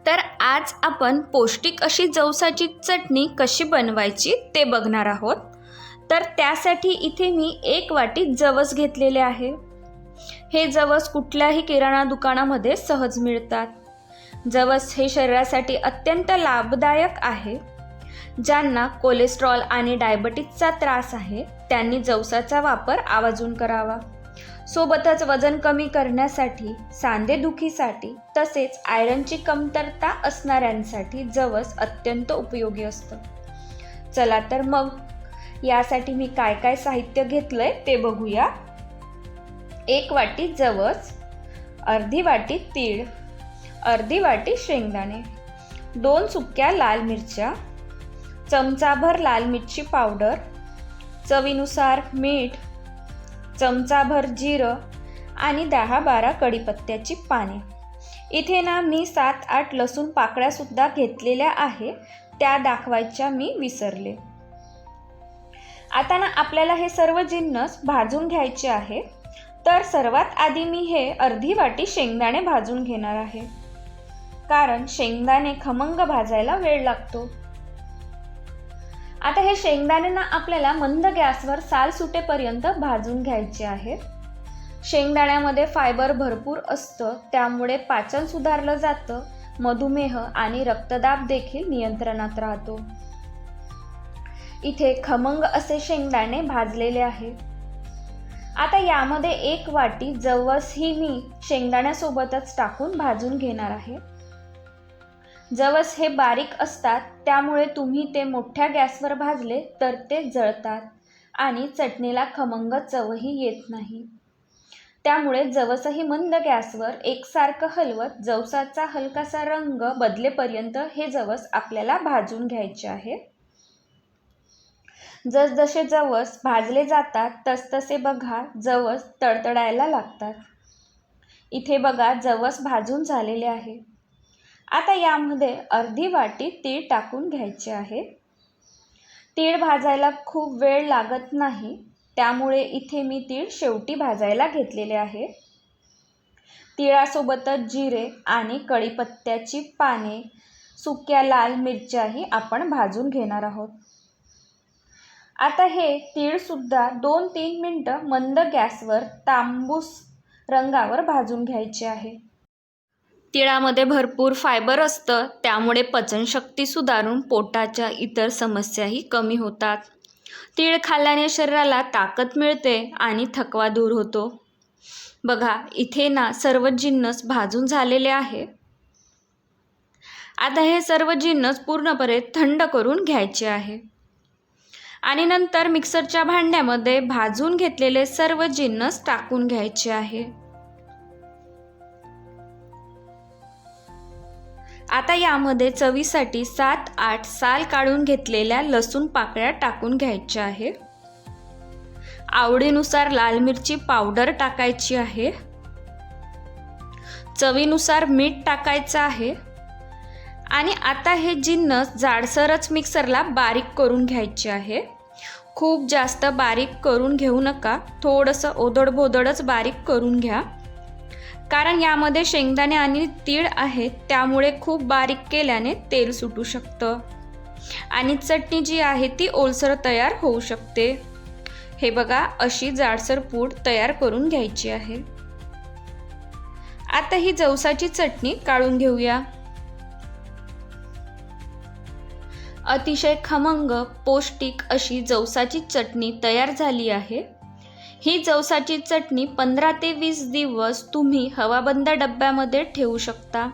तर आज आपण पौष्टिक अशी जवसाची चटणी कशी बनवायची ते बघणार आहोत। तर त्यासाठी इथे मी 1 वाटी जवस घेतलेले आहे। हे जवस कुठल्याही किराणा दुकानामध्ये सहज मिळतात। जवस हे शरीरासाठी अत्यंत लाभदायक आहे। ज्यांना कोलेस्ट्रॉल आणि डायबिटीजचा त्रास आहे त्यांनी जवसाचा वापर आवर्जून करावा। सोबतच वजन कमी करण्यासाठी, सांधेदुखीसाठी तसेच आयरनची कमतरता असणाऱ्यांसाठी जवस अत्यंत उपयोगी असतं। चला तर मग यासाठी मी काय काय साहित्य घेतलंय ते बघूया। 1 वाटी जवस, अर्धी वाटी तीळ, अर्धी वाटी शेंगदाणे, 2 सुक्या लाल मिरच्या, चमचाभर लाल मिरची पावडर, चवीनुसार मीठ, चमचाभर जिरं आणि 10-12 कढीपत्त्याची पाने। इथे ना मी 7-8 लसूण पाकळ्या सुद्धा घेतलेल्या आहे, त्या दाखवायच्या मी विसरले। आता ना आपल्याला हे सर्व जिन्नस भाजून घ्यायचे आहे। तर सर्वात आधी मी हे अर्धी वाटी शेंगदाणे भाजून घेणार आहे, कारण शेंगदाणे खमंग भाजायला वेळ लागतो। आता हे शेंगदाणे ना आपल्याला मंद गॅसवर साल सुटेपर्यंत भाजून घ्यायचे आहे। शेंगदाण्यामध्ये फायबर भरपूर असतं, त्यामुळे पाचन सुधारलं जातं, मधुमेह आणि रक्तदाब देखील नियंत्रणात राहतो। इथे खमंग असे शेंगदाणे भाजलेले आहे। आता यामध्ये 1 वाटी जवस ही मी शेंगदाण्यासोबतच टाकून भाजून घेणार आहे। जवस हे बारीक असतात, त्यामुळे तुम्ही ते मोठ्या गॅसवर भाजले तर ते जळतात आणि चटणीला खमंग चवही येत नाही। त्यामुळे जवसही मंद गॅसवर एकसारखं हलवत जवसाचा हलकासा रंग बदलेपर्यंत हे जवस आपल्याला भाजून घ्यायचे आहे। जसजसे जवस भाजले जातात तसतसे बघा जवस तडतडायला लागतात। इथे बघा जवस भाजून झालेले आहे। आता यामध्ये अर्धी वाटी तीळ टाकून घ्यायचे आहे। तीळ भाजायला खूप वेळ लागत नाही, त्यामुळे इथे मी तीळ शेवटी भाजायला घेतलेले आहे। तिळासोबतच जिरे आणि कढीपत्त्याची पाने, सुक्या लाल मिरच्याही आपण भाजून घेणार आहोत। आता हे तीळ सुद्धा 2-3 मिनिटं मंद गॅसवर तांबूस रंगावर भाजून घ्यायचे आहे। तिळामध्ये भरपूर फायबर असतं, त्यामुळे पचनशक्ती सुधारून पोटाच्या इतर समस्याही कमी होतात। तीळ खाल्ल्याने शरीराला ताकद मिळते आणि थकवा दूर होतो। बघा इथे ना सर्व जिन्नस भाजून झालेले आहे। आता हे सर्व जिन्नस पूर्णपणे थंड करून घ्यायचे आहे आणि नंतर मिक्सरच्या भांड्यामध्ये भाजून घेतलेले सर्व जिन्नस टाकून घ्यायचे आहे। आता यामध्ये चवीसाठी 7-8 साल काढून घेतलेल्या लसूण पाकळ्या टाकून घ्यायच्या आहे। आवडीनुसार लाल मिरची पावडर टाकायची आहे। चवीनुसार मीठ टाकायचं आहे आणि आता हे जिन्नस जाडसरच मिक्सरला बारीक करून घ्यायचे आहे। खूप जास्त बारीक करून घेऊ नका, थोडंसं ओधडभोधडच बारीक करून घ्या, कारण यामध्ये शेंगदाणे आणि तीळ आहेत, त्यामुळे खूप बारीक केल्याने तेल सुटू शकतं आणि चटणी जी आहे ती ओलसर तयार होऊ शकते। हे बघा अशी जाडसर पूड तयार करून घ्यायची आहे। आता ही जवसाची चटणी काढून घेऊया। अतिशय खमंग पौष्टिक अशी जवसाची चटणी तयार झाली आहे। ही जवसाची चटणी 15 ते 20 दिवस तुम्ही हवाबंद डब्यामध्ये ठेवू शकता।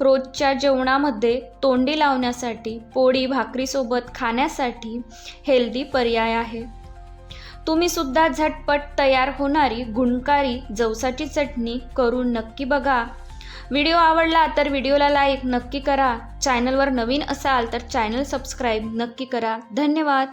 रोजच्या जेवणामध्ये तोंडी लावण्यासाठी, पोळी भाकरीसोबत खाण्यासाठी हेल्दी पर्याय आहे। तुम्ही सुद्धा झटपट तयार होणारी गुणकारी जवसाची चटणी करून नक्की बघा। व्हिडिओ आवडला तर व्हिडिओला लाईक नक्की करा। चॅनलवर नवीन असाल तर चॅनल सबस्क्राईब नक्की करा। धन्यवाद।